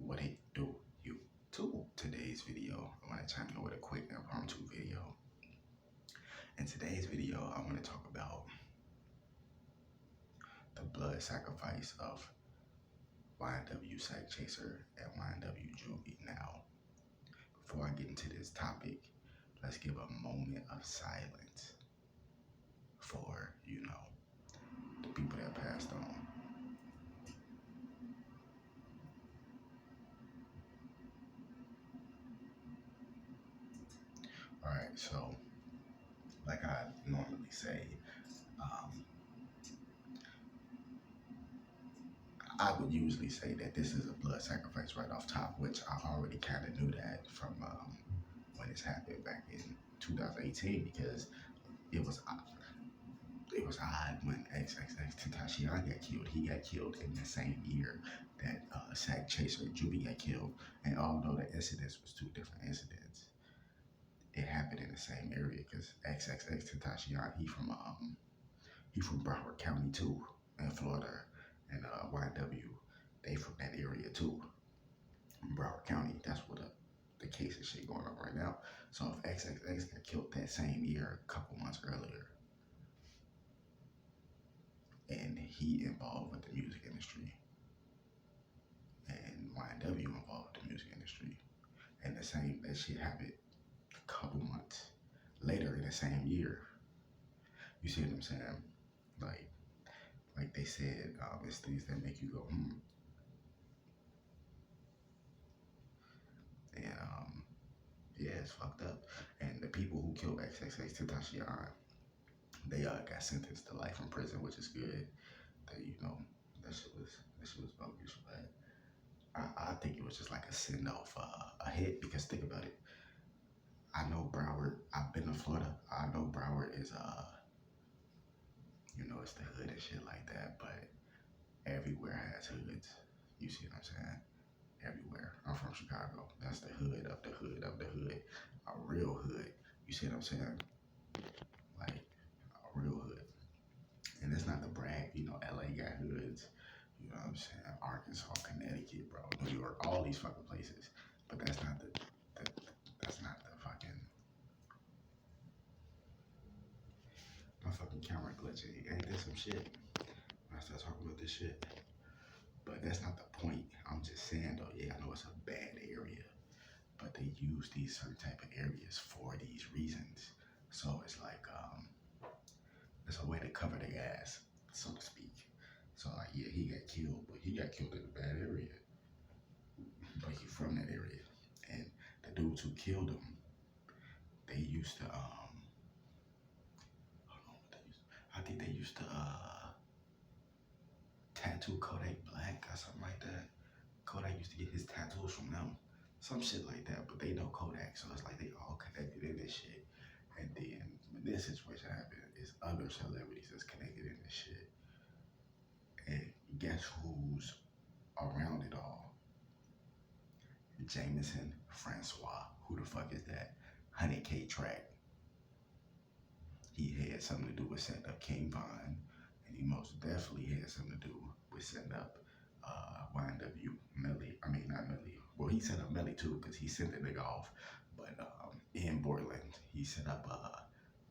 What it do, YouTube? Today's video, I want to chime in with a quick impromptu video. In today's video, I want to talk about the blood sacrifice of YNW Sakchaser and YNW Juvy. Now, before I get into this topic, let's give a moment of silence for, the people that passed on. All right, so like I normally say, I would usually say that this is a blood sacrifice right off top, which I already kind of knew that from when this happened back in 2018, because it was odd when XXXTentacion got killed. He got killed in the same year that Sakchaser and Juvy got killed, and although the incidents was two different incidents, it happened in the same area because XXXTentacion, he from Broward County too, in Florida, and YW, they from that area too, Broward County. That's what the case of shit going on right now. So if XXX got killed that same year, a couple months earlier, and he involved with the music industry, and YW involved with the music industry, and that shit happened a couple months later in the same year. You see what I'm saying? Like they said, it's things that make you go, And yeah, it's fucked up. And the people who killed XXXTentacion, they got sentenced to life in prison, which is good. That shit was bogus, but I think it was just like a send off, a hit, because think about it. I know Broward. I've been to Florida. I know Broward is it's the hood and shit like that, but everywhere has hoods. You see what I'm saying? Everywhere. I'm from Chicago. That's the hood of the hood of the hood. A real hood. You see what I'm saying? Like a real hood. And it's not to brag, LA got hoods. You know what I'm saying? Arkansas, Connecticut, bro, New York, all these fucking places. But that's not the fucking. My fucking camera glitching. Ain't this some shit? When I start talking about this shit. But that's not the point. I'm just saying though, yeah, I know it's a bad area, but they use these certain type of areas for these reasons. So it's like, it's a way to cover the ass, so to speak. So like, yeah, he got killed, but he got killed in a bad area. But he from that area. And the dudes who killed him, they used to, I think they used to, tattoo Kodak Black or something like that. Kodak used to get his tattoos from them. Some shit like that, but they know Kodak, so it's like they all connected in this shit. And then when this situation happened, it's other celebrities that's connected in this shit. And guess who's around it all? Jameson Francois. Who the fuck is that? 100K track. He had something to do with setting up King Von, and he most definitely had something to do with setting up YNW Melly. I mean, not Melly. Well, he set up Melly too, because he sent the nigga off. But in Portland, he set up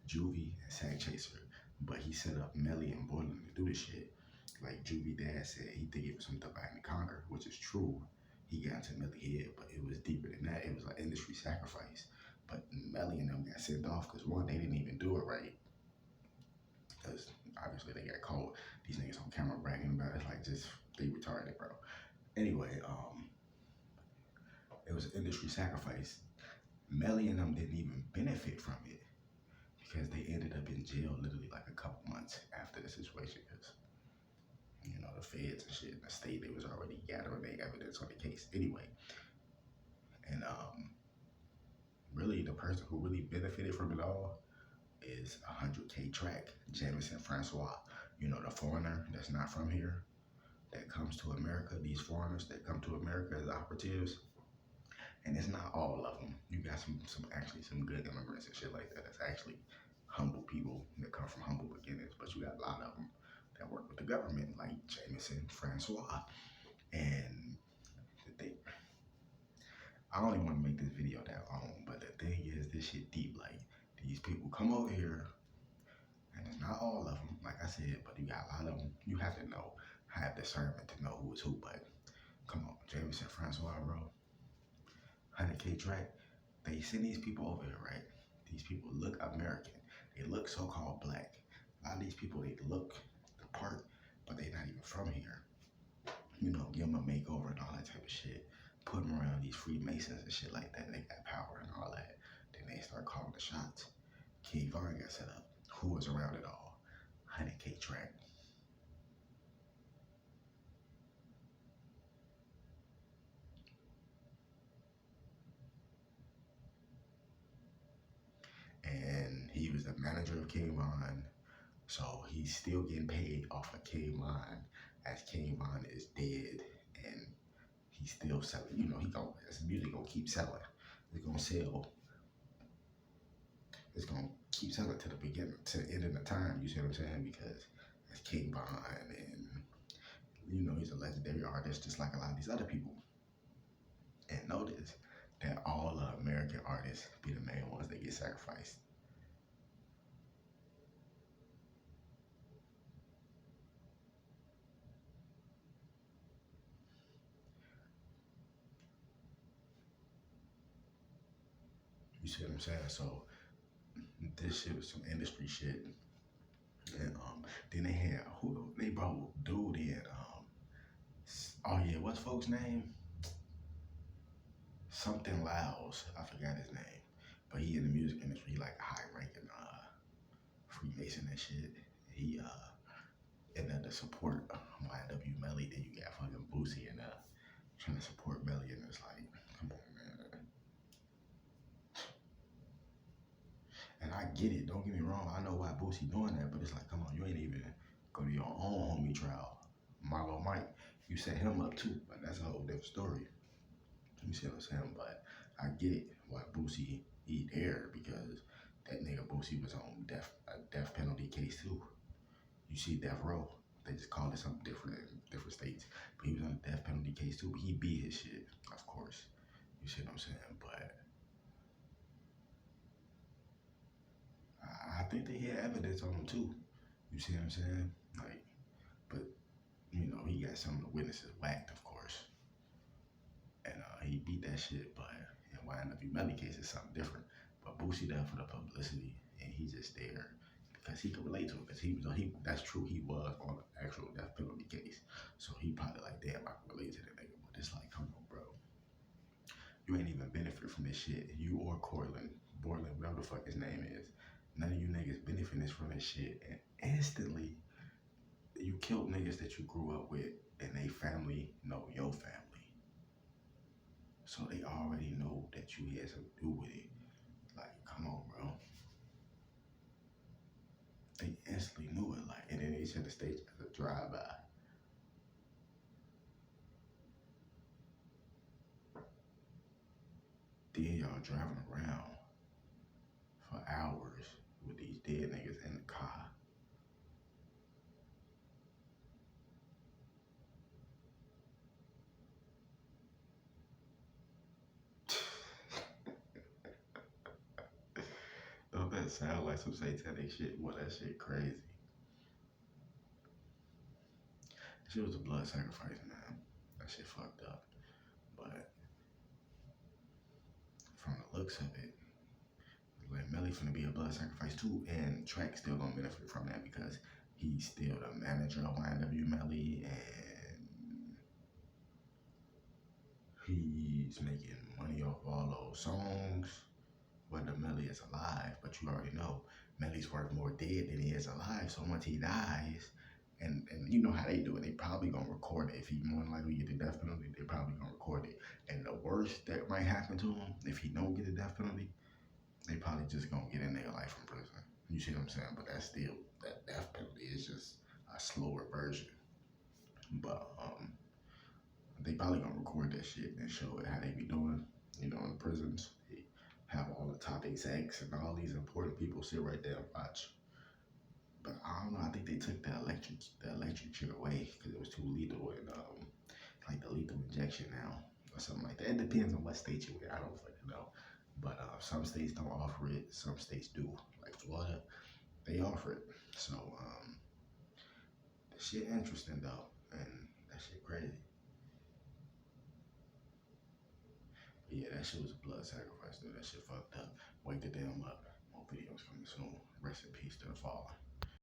Juvy and Sakchaser. But he set up Melly in Portland to do this shit. Like Juvy dad said, he think it was some divine to conquer, which is true. He got into Melly head, but it was deeper than that. It was like industry sacrifice. But Melly and them got sent off because one, they didn't even do it right. Because obviously they got caught. These niggas on camera bragging about it. It's like, just, they retarded, bro. Anyway, it was an industry sacrifice. Melly and them didn't even benefit from it because they ended up in jail literally like a couple months after the situation, because the feds and shit in the state, they was already gathering their evidence on the case anyway. And really the person who really benefited from it all is 100K track, Jameson Francois. The foreigner that's not from here, that comes to America, these foreigners that come to America as operatives. And it's not all of them. You got some good immigrants and shit like that. That's actually humble people that come from humble beginnings. But you got a lot of them that work with the government, like Jameson Francois. And I don't even want to make this video that long, but the thing is, this shit deep. Like, these people come over here, and it's not all of them, like I said, but you got a lot of them. You have to know, have discernment to know who is who. But come on, Jameson, Francois Rowe, 100K track. They send these people over here, right? These people look American. They look so-called black. A lot of these people, they look the part, but they're not even from here. You know, give them a makeover and all that type of shit. Put them around these Freemasons and shit like that. They got power and all that. Then they start calling the shots. King Von got set up. Who was around it all? 100K track. And he was the manager of King Von. So he's still getting paid off of King Von as King Von is dead, and he's still selling. You know, his music gonna keep selling. It's gonna sell. It's gonna keep selling to the beginning, to the end of the time. You see what I'm saying? Because it's King Von, and you know he's a legendary artist, just like a lot of these other people. And notice that all American artists be the main ones that get sacrificed. You see what I'm saying? So this shit was some industry shit. And then they had they brought dude in. Oh yeah, what's folks' name? Something Laos. I forgot his name. But he in the music industry, like a high ranking Freemason and shit. He and then to support YW Melly, then you got fucking Boosie and trying to support Melly, and it's like, come on, man. And I get it, don't get me wrong, I know why Boosie doing that, but it's like, come on, you ain't even go to your own homie trial. Marlo Mike, you set him up too, but that's a whole different story. You see what I'm saying? But I get it why Boosie he there, because that nigga Boosie was on a death penalty case too. You see death row. They just called it something different in different states. But he was on a death penalty case too. But he beat his shit, of course. You see what I'm saying? But I think they had evidence on him too. You see what I'm saying? Like, but you know, he got some of the witnesses whacked, of course. And he beat that shit, but in YNW Melly case, it's something different. But Boosie there for the publicity, and he just there because he could relate to it. Because that's true, he was on the actual death penalty case. So he probably like, damn, I can relate to that nigga. But it's like, come on, bro. You ain't even benefit from this shit. You or Borland, whatever the fuck his name is. None of you niggas benefiting from this shit. And instantly, you killed niggas that you grew up with, and they family know your family. So they already know that you had something to do with it. Like, come on, bro. They instantly knew it. Like, and then they set the stage as a drive-by. Then y'all driving around for hours with these dead niggas in the car. Don't that sound like some satanic shit? Boy, that shit crazy. That shit was a blood sacrifice, man. That shit fucked up. But from the looks of it, like Melly finna be a blood sacrifice too, and Track still gonna benefit from that because he's still the manager of YNW Melly, and he's making money off all those songs. Whether Melly is alive, but you already know Melly's worth more dead than he is alive. So once he dies, and you know how they do it, they probably gonna record it. If he more than likely get the death penalty, they probably gonna record it. And the worst that might happen to him, if he don't get the death penalty, they probably just gonna get in their life in prison. You see what I'm saying? But that's still, that death penalty is just a slower version. But they probably gonna record that shit and show it how they be doing, you know, in the prisons. They have all the top execs and all these important people sit right there and watch. But I don't know, I think they took the electric chair away because it was too lethal, and like the lethal injection now. or something like that. It depends on what state you're in. I don't fucking know. But some states don't offer it. Some states do. Like Florida, they offer it. So that shit interesting though, and that shit crazy. But yeah, that shit was a blood sacrifice, dude. That shit fucked up. Wake the damn up. More videos coming soon. Rest in peace to the fallen.